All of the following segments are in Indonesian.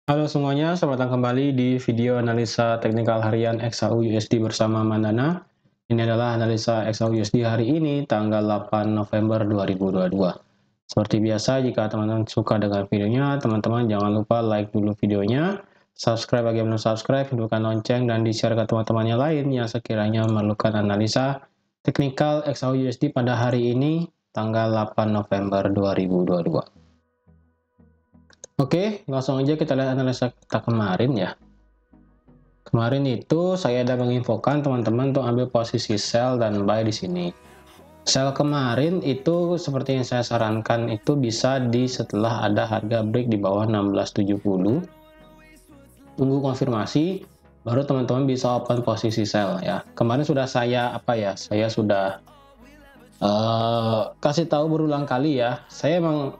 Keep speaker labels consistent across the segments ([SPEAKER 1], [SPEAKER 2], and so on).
[SPEAKER 1] Halo semuanya, selamat datang kembali di video analisa teknikal harian XAU USD bersama Mandana. Ini adalah analisa XAU USD hari ini, tanggal 8 November 2022. Seperti biasa, jika teman-teman suka dengan videonya, teman-teman jangan lupa like dulu videonya, subscribe bagi yang belum subscribe, hidupkan lonceng, dan di-share ke teman-teman yang lain yang sekiranya memerlukan analisa teknikal XAU USD pada hari ini, tanggal 8 November 2022. Oke, langsung aja kita lihat analisa kita kemarin ya. Kemarin itu saya ada menginfokan teman-teman untuk ambil posisi sell dan buy di sini. Sell kemarin itu seperti yang saya sarankan itu bisa di setelah ada harga break di bawah 1670. Tunggu konfirmasi baru teman-teman bisa open posisi sell ya. Kemarin sudah saya saya sudah kasih tahu berulang kali ya. Saya emang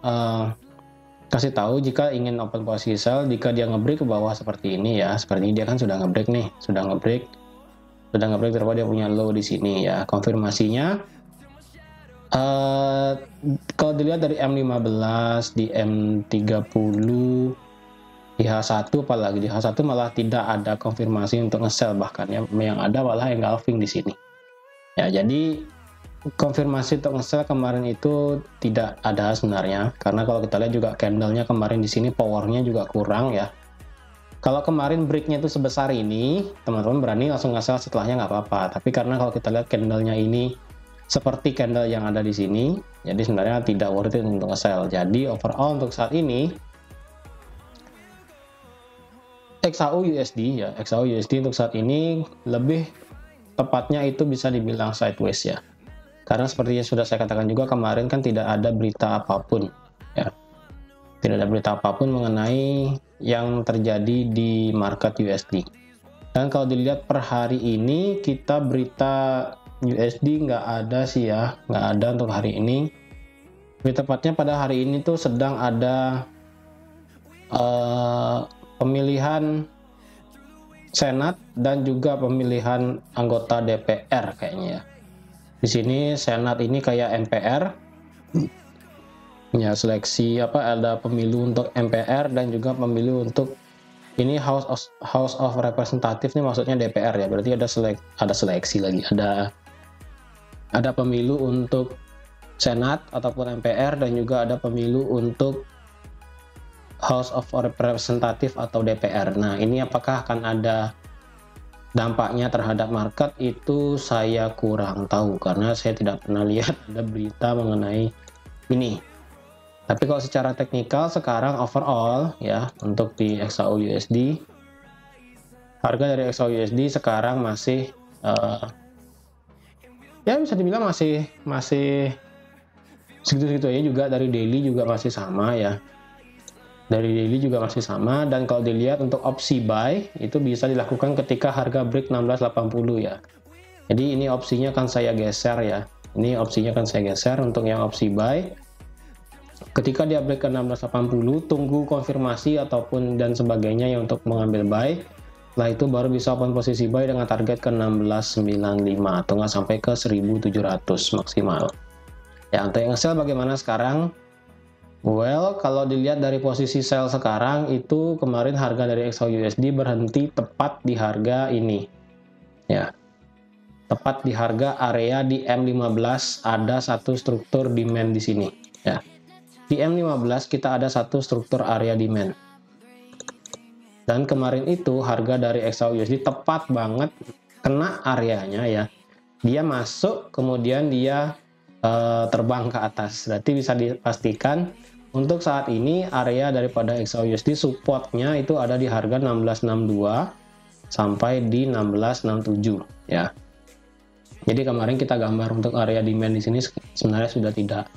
[SPEAKER 1] kasih tahu jika ingin open posisi sell jika dia ngebreak ke bawah seperti ini ya. Seperti ini dia kan sudah ngebreak nih, sudah ngebreak terus dia punya low di sini ya. Konfirmasinya kalau dilihat dari M15, di M30, di H1 apalagi di H1 malah tidak ada konfirmasi untuk nge-sell, bahkan ya yang ada malah engulfing di sini. Ya, jadi konfirmasi untuk nge-sell kemarin itu tidak ada sebenarnya, karena kalau kita lihat juga candlenya kemarin di sini powernya juga kurang ya. Kalau kemarin breaknya itu sebesar ini, teman-teman berani langsung nge-sell setelahnya nggak apa-apa. Tapi karena kalau kita lihat candlenya ini seperti candle yang ada di sini, jadi sebenarnya tidak worth it untuk nge-sell. Jadi overall untuk saat ini XAU USD ya, XAU USD untuk saat ini lebih tepatnya itu bisa dibilang sideways ya. Karena seperti yang sudah saya katakan juga kemarin kan tidak ada berita apapun ya. Tidak ada berita apapun mengenai yang terjadi di market USD. Dan kalau dilihat per hari ini kita berita USD nggak ada sih ya, nggak ada untuk hari ini. Lebih tepatnya pada hari ini tuh sedang ada pemilihan Senat dan juga pemilihan anggota DPR kayaknya ya. Di sini Senat ini kayak MPR. Ya, seleksi ada pemilu untuk MPR dan juga pemilu untuk ini House of Representative nih, maksudnya DPR ya. Berarti ada seleksi lagi, ada pemilu untuk Senat ataupun MPR dan juga ada pemilu untuk House of Representative atau DPR. Nah, ini apakah akan ada dampaknya terhadap market itu saya kurang tahu karena saya tidak pernah lihat ada berita mengenai ini. Tapi kalau secara teknikal sekarang overall ya untuk di XAU USD, harga dari XAU USD sekarang masih ya bisa dibilang masih segitu-segitu aja juga. Dari daily juga masih sama ya. Dari daily juga masih sama, dan kalau dilihat untuk opsi buy itu bisa dilakukan ketika harga break 1680 ya. Jadi ini opsinya kan saya geser ya. Ini opsinya kan saya geser untuk yang opsi buy. Ketika dia break ke 1680, tunggu konfirmasi ataupun dan sebagainya ya untuk mengambil buy. Setelah itu baru bisa open posisi buy dengan target ke 1695 atau nggak sampai ke 1700 maksimal. Ya, untuk yang sell bagaimana sekarang? Well, kalau dilihat dari posisi sell sekarang itu kemarin harga dari XAU USD berhenti tepat di harga ini. Ya. Tepat di harga area di M15 ada satu struktur demand di sini, ya. Di M15 kita ada satu struktur area demand. Dan kemarin itu harga dari XAU USD tepat banget kena areanya ya. Dia masuk kemudian dia terbang ke atas. Berarti bisa dipastikan untuk saat ini area daripada XAU USD supportnya itu ada di harga 1662 sampai di 1667 ya. Jadi kemarin kita gambar untuk area demand di sini sebenarnya sudah tidak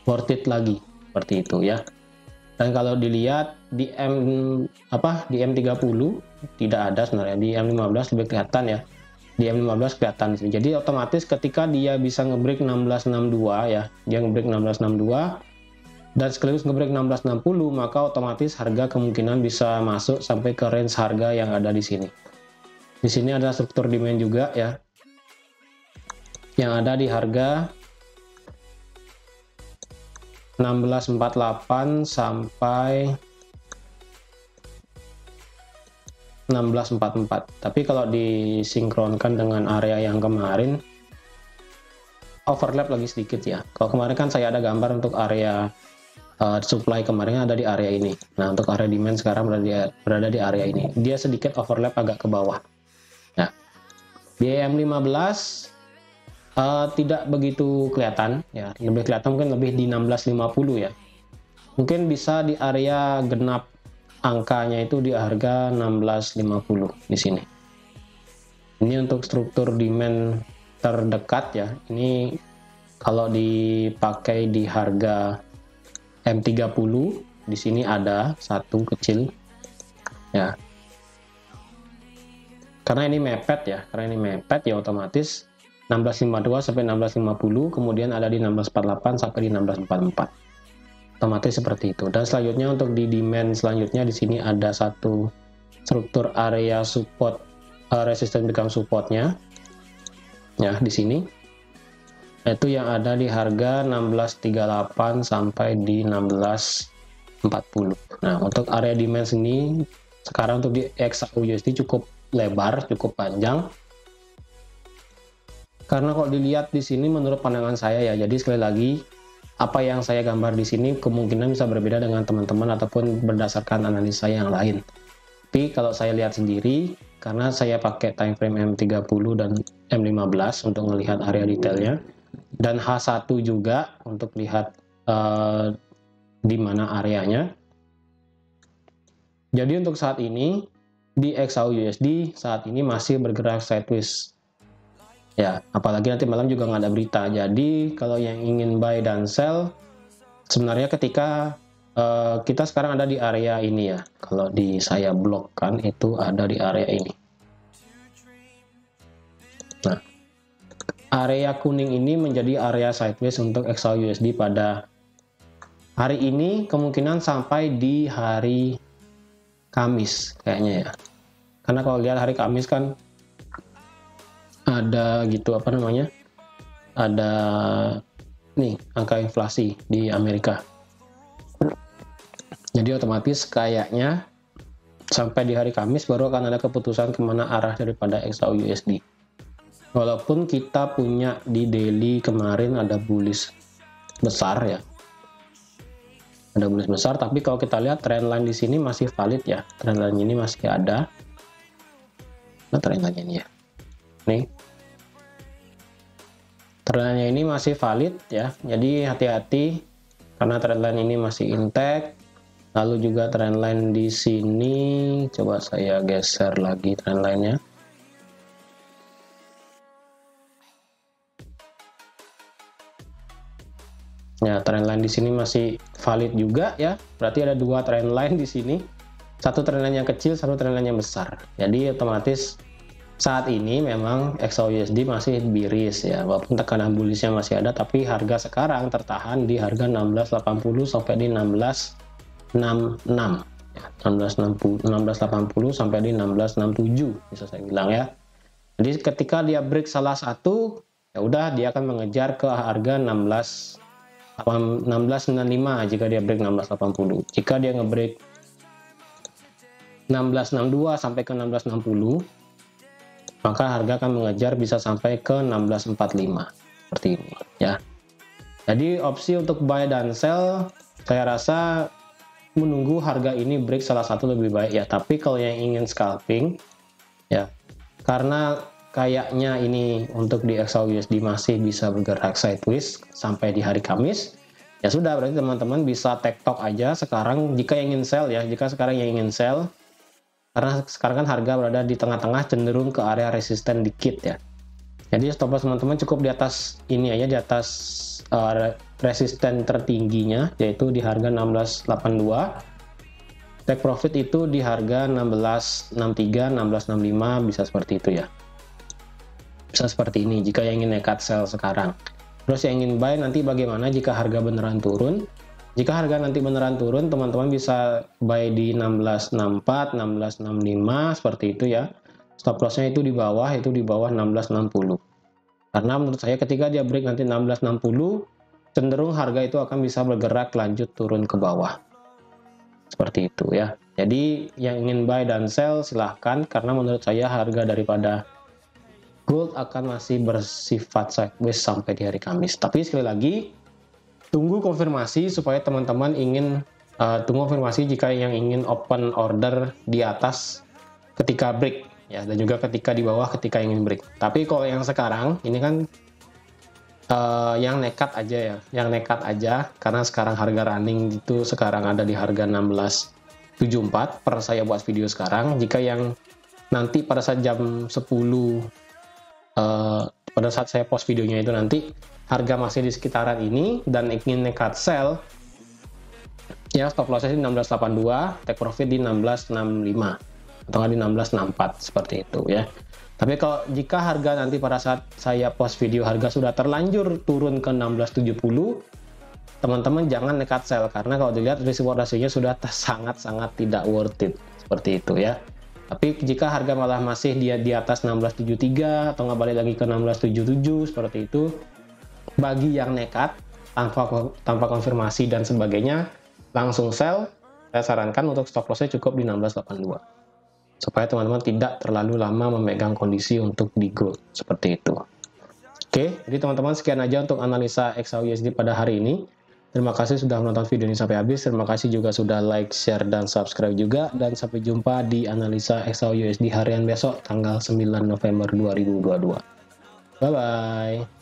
[SPEAKER 1] worth it lagi seperti itu ya. Dan kalau dilihat di M30 tidak ada sebenarnya, di M15 lebih kelihatan ya. Di M15 kelihatan di sini. Jadi otomatis ketika dia bisa ngebreak 1662 ya, dia ngebreak 1662 dan sekaligus ngebreak 1660, maka otomatis harga kemungkinan bisa masuk sampai ke range harga yang ada di sini. Di sini ada struktur demand juga ya, yang ada di harga 1648 sampai 1644. Tapi kalau disinkronkan dengan area yang kemarin, overlap lagi sedikit ya. Kalau kemarin kan saya ada gambar untuk area supply kemarin ada di area ini. Nah, untuk area demand sekarang berada di area ini. Dia sedikit overlap agak ke bawah. Nah, di EM15 tidak begitu kelihatan ya, lebih kelihatan mungkin lebih di 1650 ya. Mungkin bisa di area genap angkanya itu di harga 1650 di sini. Ini untuk struktur demand terdekat ya. Ini kalau dipakai di harga M30 di sini ada satu kecil ya. Karena ini mepet ya, otomatis 1652 sampai 1650, kemudian ada di 1648 sampai di 1644. Otomatis seperti itu. Dan selanjutnya untuk di demand selanjutnya di sini ada satu struktur area support, resistance become supportnya ya di sini. Itu yang ada di harga 1638 sampai di 1640. Nah, untuk area demand sini sekarang untuk di XAUUSD cukup lebar, cukup panjang. Karena kalau dilihat di sini menurut pandangan saya ya, jadi sekali lagi apa yang saya gambar di sini kemungkinan bisa berbeda dengan teman-teman ataupun berdasarkan analisa yang lain. Tapi kalau saya lihat sendiri, karena saya pakai time frame M30 dan M15 untuk melihat area detailnya, dan H1 juga untuk lihat di mana areanya. Jadi untuk saat ini di XAUUSD saat ini masih bergerak sideways ya, apalagi nanti malam juga nggak ada berita. Jadi kalau yang ingin buy dan sell sebenarnya ketika kita sekarang ada di area ini ya, kalau di saya blok kan itu ada di area ini. Nah, area kuning ini menjadi area sideways untuk XAUUSD pada hari ini, kemungkinan sampai di hari Kamis kayaknya ya. Karena kalau lihat hari Kamis kan ada gitu apa namanya, ada nih angka inflasi di Amerika. Jadi otomatis kayaknya sampai di hari Kamis baru akan ada keputusan kemana arah daripada XAUUSD. Walaupun kita punya di daily kemarin ada bullish besar ya, ada bullish besar, tapi kalau kita lihat trendline di sini masih valid ya, trendline ini masih ada. Nah, trendline ini ya, nih trendline ini masih valid ya, jadi hati-hati karena trendline ini masih intact. Lalu juga trendline di sini, coba saya geser lagi trendline-nya. Ya, trendline di sini masih valid juga ya. Berarti ada dua trendline di sini. Satu trendline yang kecil, satu trendline yang besar. Jadi otomatis saat ini memang XAUUSD masih bearish ya. Walaupun tekanan bullishnya masih ada, tapi harga sekarang tertahan di harga 1680 sampai di 1666 ya, 1680 sampai di 1667 bisa saya bilang ya. Jadi ketika dia break salah satu, ya udah dia akan mengejar ke harga 1695 jika dia break 1680. Jika dia ngebreak 1662 sampai ke 1660, maka harga akan mengejar bisa sampai ke 1645 seperti ini ya. Jadi opsi untuk buy dan sell saya rasa menunggu harga ini break salah satu lebih baik ya. Tapi kalau yang ingin scalping ya, karena kayaknya ini untuk di XAUUSD masih bisa bergerak sideways sampai di hari Kamis, ya sudah, berarti teman-teman bisa take top aja sekarang jika ingin sell ya. Jika sekarang yang ingin sell, karena sekarang kan harga berada di tengah-tengah cenderung ke area resisten dikit ya. Jadi stop loss teman-teman cukup di atas ini aja, di atas resisten tertingginya yaitu di harga 1682. Take profit itu di harga 1663, 1665 bisa seperti itu ya. Bisa seperti ini jika yang ingin nekat sell sekarang. Terus yang ingin buy nanti bagaimana jika harga beneran turun? Jika harga nanti beneran turun, teman-teman bisa buy di 1664, 1665 seperti itu ya. Stop lossnya itu di bawah 1660. Karena menurut saya ketika dia break nanti 1660, cenderung harga itu akan bisa bergerak lanjut turun ke bawah. Seperti itu ya. Jadi yang ingin buy dan sell silahkan, karena menurut saya harga daripada gold akan masih bersifat sideways sampai di hari Kamis. Tapi sekali lagi, tunggu konfirmasi supaya teman-teman ingin tunggu konfirmasi jika yang ingin open order di atas ketika break ya, dan juga ketika di bawah ketika ingin break. Tapi kalau yang sekarang ini kan yang nekat aja ya, yang nekat aja, karena sekarang harga running itu sekarang ada di harga 16.74 per saya buat video sekarang. Jika yang nanti pada saat jam 10 pada saat saya post videonya itu nanti harga masih di sekitaran ini dan ingin nekat sell ya, stop lossnya di 1682, take profit di 1665 atau di 1664 seperti itu ya. Tapi kalau jika harga nanti pada saat saya post video harga sudah terlanjur turun ke 1670, teman-teman jangan nekat sell, karena kalau dilihat risk reward rasionya sudah sangat-sangat tidak worth it seperti itu ya. Tapi jika harga malah masih di atas 1673 atau nggak balik lagi ke 1677 seperti itu, bagi yang nekat tanpa konfirmasi dan sebagainya langsung sell, saya sarankan untuk stop lossnya cukup di 1682 supaya teman-teman tidak terlalu lama memegang kondisi untuk di gold seperti itu. Oke, jadi teman-teman sekian aja untuk analisa XAUUSD pada hari ini. Terima kasih sudah menonton video ini sampai habis. Terima kasih juga sudah like, share, dan subscribe juga. Dan sampai jumpa di analisa XAUUSD harian besok tanggal 9 November 2022. Bye-bye.